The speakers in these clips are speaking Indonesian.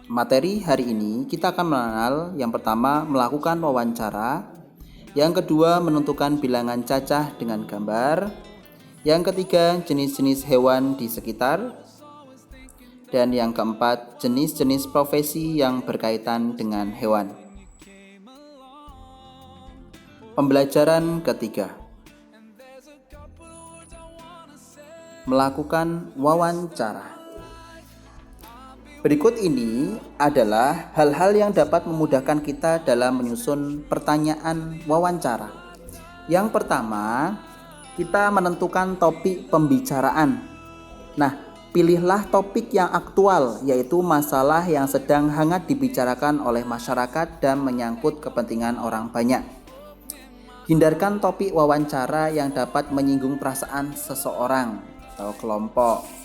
materi hari ini kita akan mengenal yang pertama melakukan wawancara, yang kedua menentukan bilangan cacah dengan gambar, yang ketiga jenis-jenis hewan di sekitar, dan yang keempat jenis-jenis profesi yang berkaitan dengan hewan. Pembelajaran ketiga, melakukan wawancara. Berikut ini adalah hal-hal yang dapat memudahkan kita dalam menyusun pertanyaan wawancara. Yang pertama, kita menentukan topik pembicaraan. Nah, pilihlah topik yang aktual, yaitu masalah yang sedang hangat dibicarakan oleh masyarakat dan menyangkut kepentingan orang banyak. Hindarkan topik wawancara yang dapat menyinggung perasaan seseorang atau kelompok.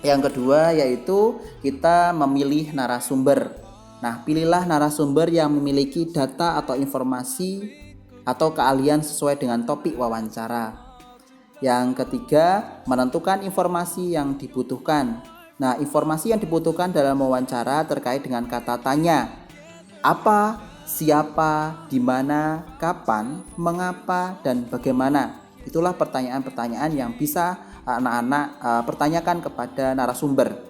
Yang kedua yaitu kita memilih narasumber. Nah, pilihlah narasumber yang memiliki data atau informasi atau keahlian sesuai dengan topik wawancara. Yang ketiga, menentukan informasi yang dibutuhkan. Nah, informasi yang dibutuhkan dalam wawancara terkait dengan kata tanya. Apa, siapa, di mana, kapan, mengapa, dan bagaimana. Itulah pertanyaan-pertanyaan yang bisa anak-anak pertanyakan kepada narasumber.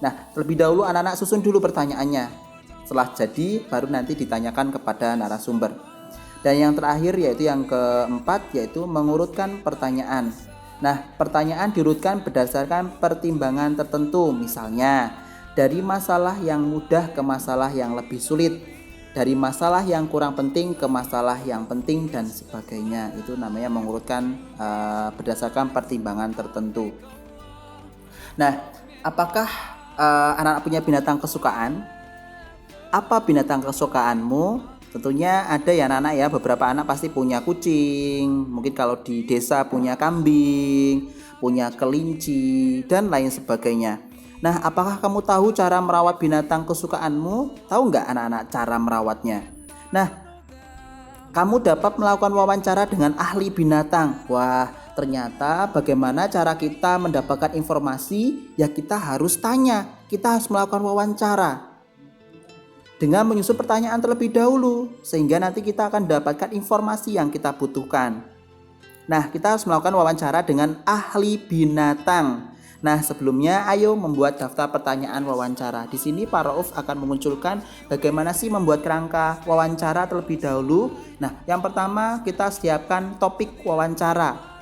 Nah, terlebih dahulu anak-anak susun dulu pertanyaannya. Setelah jadi baru nanti ditanyakan kepada narasumber. Dan yang terakhir yaitu yang keempat yaitu mengurutkan pertanyaan. Nah, pertanyaan diurutkan berdasarkan pertimbangan tertentu. Misalnya, dari masalah yang mudah ke masalah yang lebih sulit, dari masalah yang kurang penting ke masalah yang penting dan sebagainya. Itu namanya mengurutkan berdasarkan pertimbangan tertentu. Nah, apakah anak-anak punya binatang kesukaan? Apa binatang kesukaanmu? Tentunya ada ya anak-anak ya, beberapa anak pasti punya kucing, mungkin kalau di desa punya kambing, punya kelinci, dan lain sebagainya. Nah, apakah kamu tahu cara merawat binatang kesukaanmu? Tahu nggak anak-anak cara merawatnya? Nah, kamu dapat melakukan wawancara dengan ahli binatang. Wah, ternyata bagaimana cara kita mendapatkan informasi? Ya kita harus tanya, kita harus melakukan wawancara dengan menyusun pertanyaan terlebih dahulu, sehingga nanti kita akan mendapatkan informasi yang kita butuhkan. Nah, kita harus melakukan wawancara dengan ahli binatang. Nah, sebelumnya ayo membuat daftar pertanyaan wawancara. Di sini Pak Rauf akan memunculkan bagaimana sih membuat kerangka wawancara terlebih dahulu. Nah, yang pertama kita siapkan topik wawancara.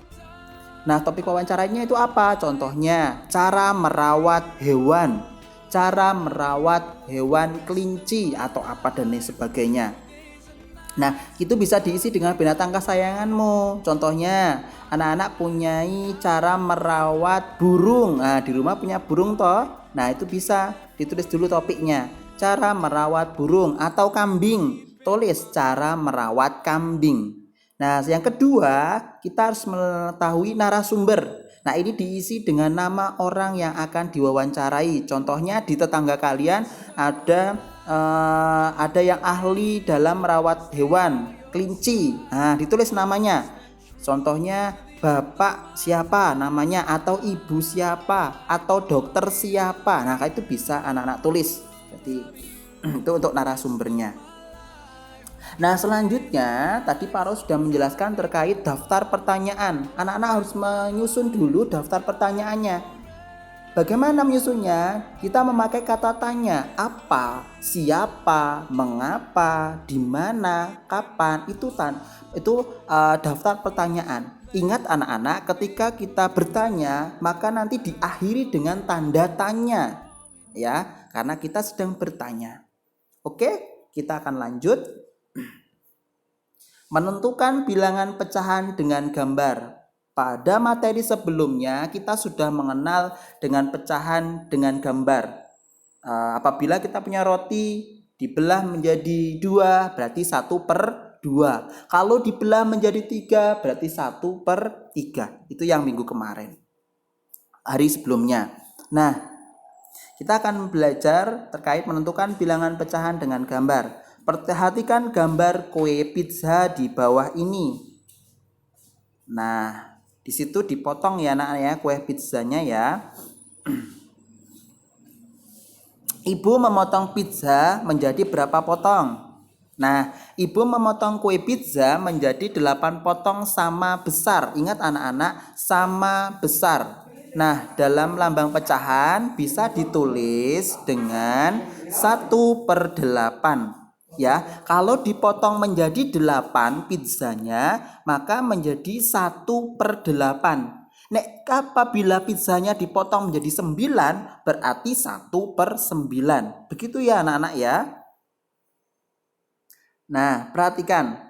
Nah, topik wawancaranya itu apa? Contohnya, cara merawat hewan. Cara merawat hewan kelinci atau apa dan lain sebagainya. Nah, itu bisa diisi dengan binatang kesayanganmu. Contohnya, anak-anak punyai cara merawat burung. Nah, di rumah punya burung toh. Nah, itu bisa ditulis dulu topiknya. Cara merawat burung atau kambing. Tulis cara merawat kambing. Nah, yang kedua, kita harus mengetahui narasumber. Nah, ini diisi dengan nama orang yang akan diwawancarai. Contohnya di tetangga kalian ada yang ahli dalam merawat hewan kelinci. Nah, ditulis namanya. Contohnya bapak siapa namanya, atau ibu siapa, atau dokter siapa. Nah, itu bisa anak-anak tulis. Jadi itu untuk narasumbernya. Nah, selanjutnya tadi Pak Ros sudah menjelaskan terkait daftar pertanyaan. Anak-anak harus menyusun dulu daftar pertanyaannya. Bagaimana menyusunnya? Kita memakai kata tanya, apa, siapa, mengapa, di mana, kapan. Itu daftar pertanyaan. Ingat anak-anak, ketika kita bertanya, maka nanti diakhiri dengan tanda tanya, ya, karena kita sedang bertanya. Oke, kita akan lanjut. Menentukan bilangan pecahan dengan gambar. Pada materi sebelumnya kita sudah mengenal dengan pecahan dengan gambar. Apabila kita punya roti dibelah menjadi 2 berarti 1/2. Kalau dibelah menjadi 3 berarti 1/3. Itu yang minggu kemarin, hari sebelumnya. Nah, kita akan belajar terkait menentukan bilangan pecahan dengan gambar. Perhatikan gambar kue pizza di bawah ini. Nah, di situ dipotong ya anak ya kue pizzanya ya. Ibu memotong pizza menjadi berapa potong? Nah, ibu memotong kue pizza menjadi 8 potong sama besar. Ingat anak-anak, sama besar. Nah, dalam lambang pecahan bisa ditulis dengan 1/8. Ya, kalau dipotong menjadi 8 pizzanya, maka menjadi 1/8. Nek apabila pizzanya dipotong menjadi 9, berarti 1/9. Begitu ya anak-anak ya. Nah, perhatikan.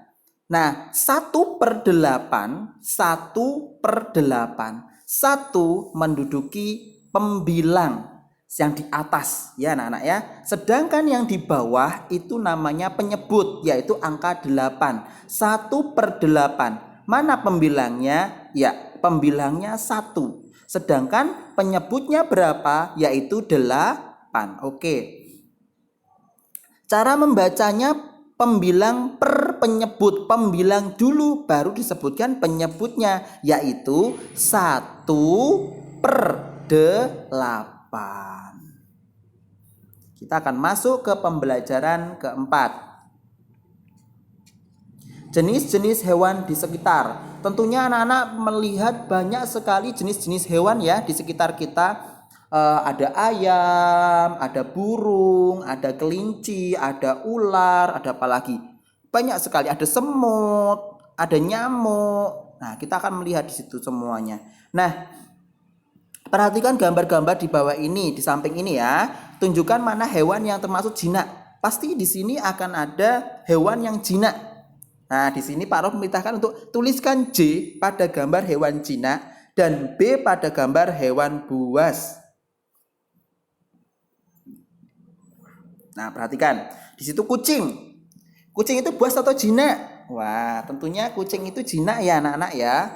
Nah, 1/8, 1/8. 1 menduduki pembilang yang di atas ya anak-anak ya. Sedangkan yang di bawah itu namanya penyebut, yaitu angka 8. 1/8. Mana pembilangnya? Ya, pembilangnya 1. Sedangkan penyebutnya berapa? Yaitu 8. Oke. Cara membacanya pembilang per penyebut. Pembilang dulu baru disebutkan penyebutnya, yaitu 1/8. Kita akan masuk ke pembelajaran keempat. Jenis-jenis hewan di sekitar. Tentunya anak-anak melihat banyak sekali jenis-jenis hewan ya di sekitar kita. Ada ayam, ada burung, ada kelinci, ada ular, ada apa lagi? Banyak sekali, ada semut, ada nyamuk. Nah, kita akan melihat di situ semuanya. Nah, perhatikan gambar-gambar di bawah ini, di samping ini ya. Tunjukkan mana hewan yang termasuk jinak. Pasti di sini akan ada hewan yang jinak. Nah, di sini Pak Rof memerintahkan untuk tuliskan J pada gambar hewan jinak dan B pada gambar hewan buas. Nah, perhatikan. Di situ kucing. Kucing itu buas atau jinak? Wah, tentunya kucing itu jinak ya anak-anak ya.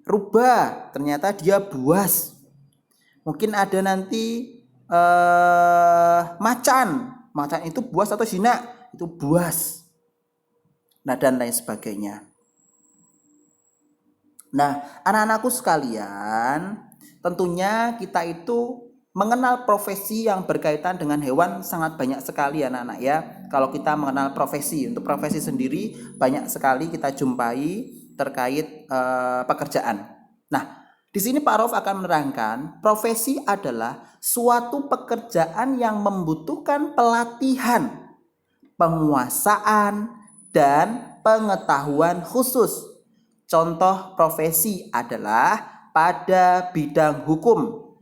Rubah, ternyata dia buas. Mungkin ada nanti macan. Macan itu buas atau jinak? Itu buas. Nah, dan lain sebagainya. Nah, anak-anakku sekalian, tentunya kita itu mengenal profesi yang berkaitan dengan hewan sangat banyak sekali anak-anak ya. Kalau kita mengenal profesi, untuk profesi sendiri banyak sekali kita jumpai terkait pekerjaan. Nah, di sini Pak Rof akan menerangkan profesi adalah suatu pekerjaan yang membutuhkan pelatihan, penguasaan, dan pengetahuan khusus. Contoh profesi adalah pada bidang hukum,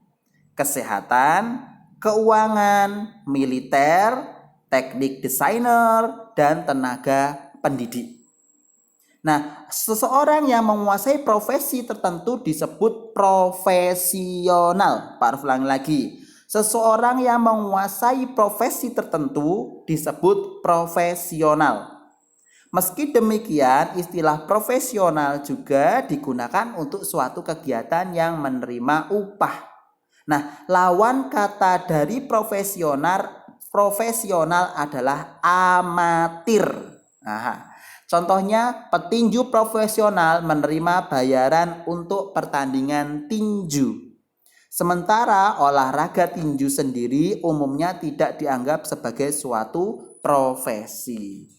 kesehatan, keuangan, militer, teknik desainer, dan tenaga pendidik. Nah, seseorang yang menguasai profesi tertentu disebut profesional. Pak ulangi lagi. Seseorang yang menguasai profesi tertentu disebut profesional. Meski demikian, istilah profesional juga digunakan untuk suatu kegiatan yang menerima upah. Nah, lawan kata dari profesional adalah amatir. Nah, contohnya petinju profesional menerima bayaran untuk pertandingan tinju. Sementara olahraga tinju sendiri umumnya tidak dianggap sebagai suatu profesi.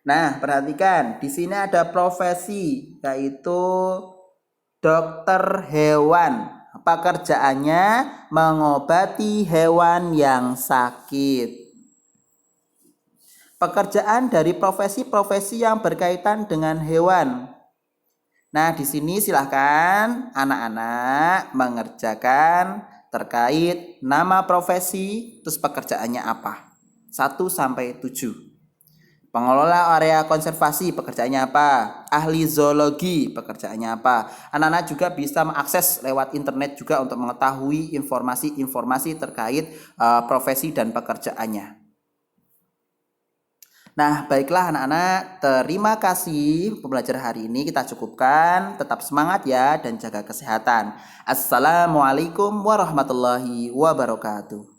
Nah, perhatikan, di sini ada profesi yaitu dokter hewan. Pekerjaannya mengobati hewan yang sakit. Pekerjaan dari profesi-profesi yang berkaitan dengan hewan. Nah, di sini silahkan anak-anak mengerjakan terkait nama profesi, terus pekerjaannya apa. 1-7. Pengelola area konservasi pekerjaannya apa? Ahli zoologi pekerjaannya apa? Anak-anak juga bisa mengakses lewat internet juga untuk mengetahui informasi-informasi terkait profesi dan pekerjaannya. Nah, baiklah anak-anak, terima kasih pembelajaran hari ini kita cukupkan. Tetap semangat ya dan jaga kesehatan. Assalamualaikum warahmatullahi wabarakatuh.